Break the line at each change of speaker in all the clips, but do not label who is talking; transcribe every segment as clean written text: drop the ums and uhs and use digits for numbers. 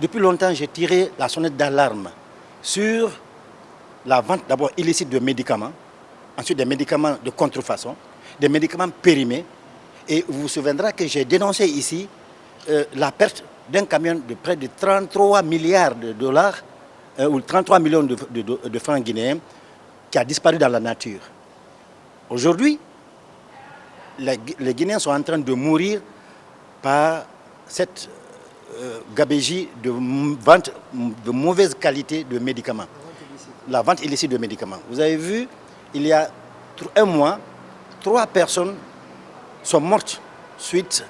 Depuis longtemps, j'ai tiré la sonnette d'alarme sur la vente d'abord illicite de médicaments, ensuite des médicaments de contrefaçon, des médicaments périmés. Et vous vous souviendrez que j'ai dénoncé ici la perte d'un camion de près de 33 milliards de dollars ou 33 millions de francs guinéens qui a disparu dans la nature. Aujourd'hui, les Guinéens sont en train de mourir par cette gabegie de vente de mauvaise qualité de médicaments. La vente illicite de médicaments. Vous avez vu, il y a un mois, 3 personnes sont mortes suite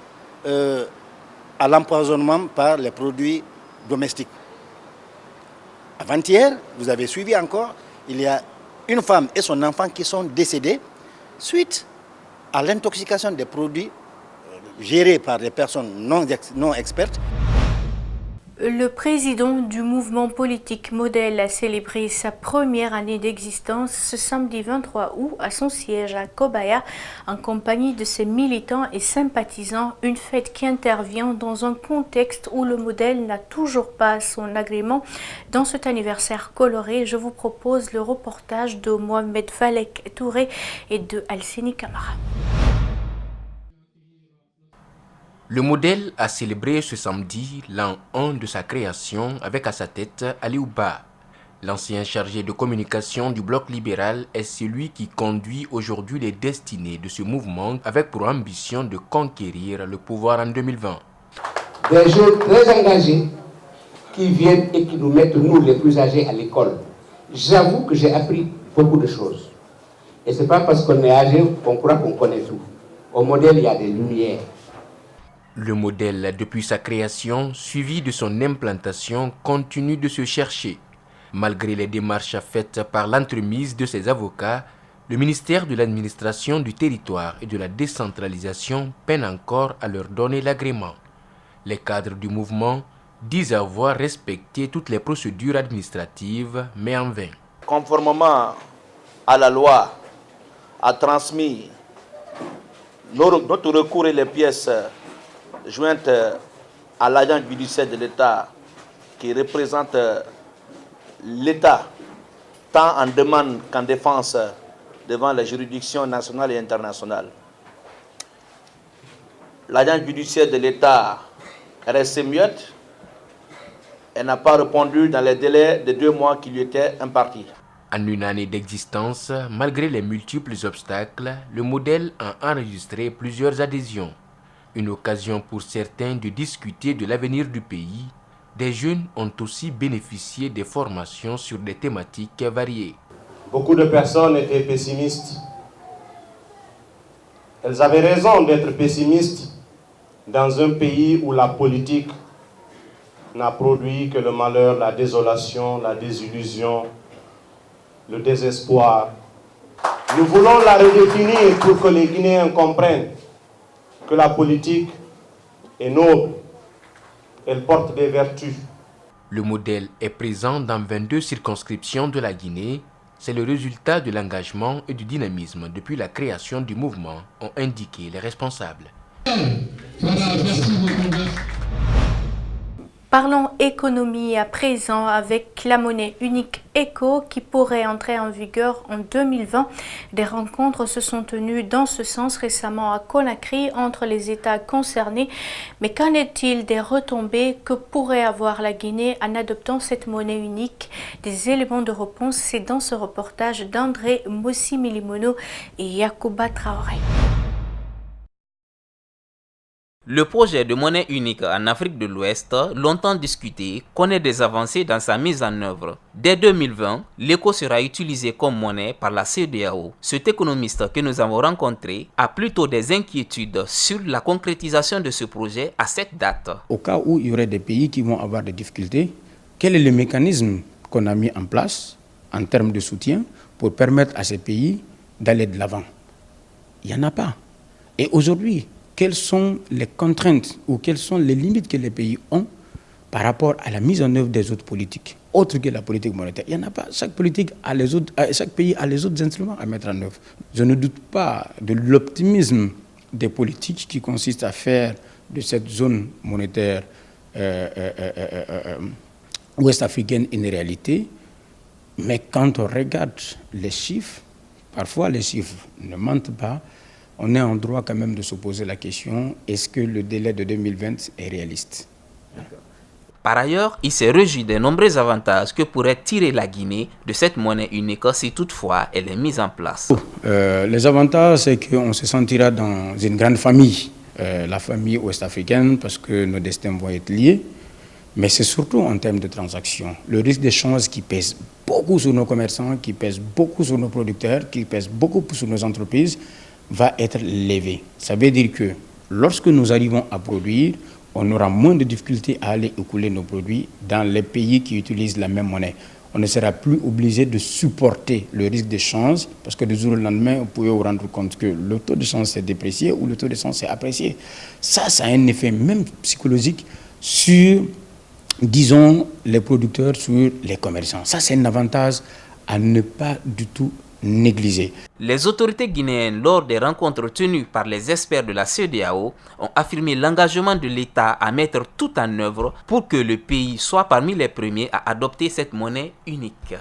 à l'empoisonnement par les produits domestiques. Avant-hier, vous avez suivi encore, il y a une femme et son enfant qui sont décédés suite à l'intoxication des produits gérés par des personnes non expertes.
Le président du mouvement politique Modèle a célébré sa première année d'existence ce samedi 23 août à son siège à Kobaya en compagnie de ses militants et sympathisants, une fête qui intervient dans un contexte où le Modèle n'a toujours pas son agrément. Dans cet anniversaire coloré, je vous propose le reportage de Mohamed Falek Touré et de Alcini Camara.
Le Modèle a célébré ce samedi l'an 1 de sa création avec à sa tête Aliou Ba. L'ancien chargé de communication du bloc libéral est celui qui conduit aujourd'hui les destinées de ce mouvement avec pour ambition de conquérir le pouvoir en 2020.
Des jeunes très engagés qui viennent et qui nous mettent, nous les plus âgés, à l'école. J'avoue que j'ai appris beaucoup de choses. Et ce n'est pas parce qu'on est âgé qu'on croit qu'on connaît tout. Au Modèle, il y a des lumières.
Le Modèle, depuis sa création, suivi de son implantation, continue de se chercher. Malgré les démarches faites par l'entremise de ses avocats, le ministère de l'Administration du Territoire et de la Décentralisation peine encore à leur donner l'agrément. Les cadres du mouvement disent avoir respecté toutes les procédures administratives, mais en vain.
Conformément à la loi, a transmis notre recours et les pièces jointes à l'agent judiciaire de l'État qui représente l'État tant en demande qu'en défense devant les juridictions nationales et internationales. L'agent judiciaire de l'État est resté muette et n'a pas répondu dans les délais de 2 mois qui lui étaient impartis.
En une année d'existence, malgré les multiples obstacles, le Modèle a enregistré plusieurs adhésions. Une occasion pour certains de discuter de l'avenir du pays. Des jeunes ont aussi bénéficié des formations sur des thématiques variées.
Beaucoup de personnes étaient pessimistes. Elles avaient raison d'être pessimistes dans un pays où la politique n'a produit que le malheur, la désolation, la désillusion, le désespoir. Nous voulons la redéfinir pour que les Guinéens comprennent que la politique est noble, elle porte des vertus.
Le Modèle est présent dans 22 circonscriptions de la Guinée. C'est le résultat de l'engagement et du dynamisme depuis la création du mouvement, ont indiqué les responsables.
Parlons économie à présent avec la monnaie unique ECO qui pourrait entrer en vigueur en 2020. Des rencontres se sont tenues dans ce sens récemment à Conakry entre les États concernés. Mais qu'en est-il des retombées que pourrait avoir la Guinée en adoptant cette monnaie unique? Des éléments de réponse, c'est dans ce reportage d'André Mossi Milimono et Yacouba Traoré.
Le projet de monnaie unique en Afrique de l'Ouest, longtemps discuté, connaît des avancées dans sa mise en œuvre. Dès 2020, l'ECO sera utilisé comme monnaie par la CEDEAO. Cet économiste que nous avons rencontré a plutôt des inquiétudes sur la concrétisation de ce projet à cette date.
Au cas où il y aurait des pays qui vont avoir des difficultés, quel est le mécanisme qu'on a mis en place en termes de soutien pour permettre à ces pays d'aller de l'avant? Il n'y en a pas. Et aujourd'hui, quelles sont les contraintes ou quelles sont les limites que les pays ont par rapport à la mise en œuvre des autres politiques, autres que la politique monétaire? Il n'y en a pas. Chaque pays a les autres instruments à mettre en œuvre. Je ne doute pas de l'optimisme des politiques qui consiste à faire de cette zone monétaire ouest-africaine une réalité, mais quand on regarde les chiffres, parfois les chiffres ne mentent pas, on est en droit quand même de se poser la question, est-ce que le délai de 2020 est réaliste?
Par ailleurs, il s'est réjoui des nombreux avantages que pourrait tirer la Guinée de cette monnaie unique si toutefois elle est mise en place.
Les avantages, c'est qu'on se sentira dans une grande famille, la famille ouest-africaine, parce que nos destins vont être liés, mais c'est surtout en termes de transactions. Le risque d'échange qui pèse beaucoup sur nos commerçants, qui pèse beaucoup sur nos producteurs, qui pèse beaucoup sur nos entreprises, va être levé. Ça veut dire que lorsque nous arrivons à produire, on aura moins de difficultés à aller écouler nos produits dans les pays qui utilisent la même monnaie. On ne sera plus obligé de supporter le risque de change parce que du jour au lendemain, vous pouvez vous rendre compte que le taux de change s'est déprécié ou le taux de change s'est apprécié. Ça a un effet même psychologique sur, disons, les producteurs, sur les commerçants. Ça, c'est un avantage à ne pas du tout négliger.
Les autorités guinéennes, lors des rencontres tenues par les experts de la CEDEAO, ont affirmé l'engagement de l'État à mettre tout en œuvre pour que le pays soit parmi les premiers à adopter cette monnaie unique.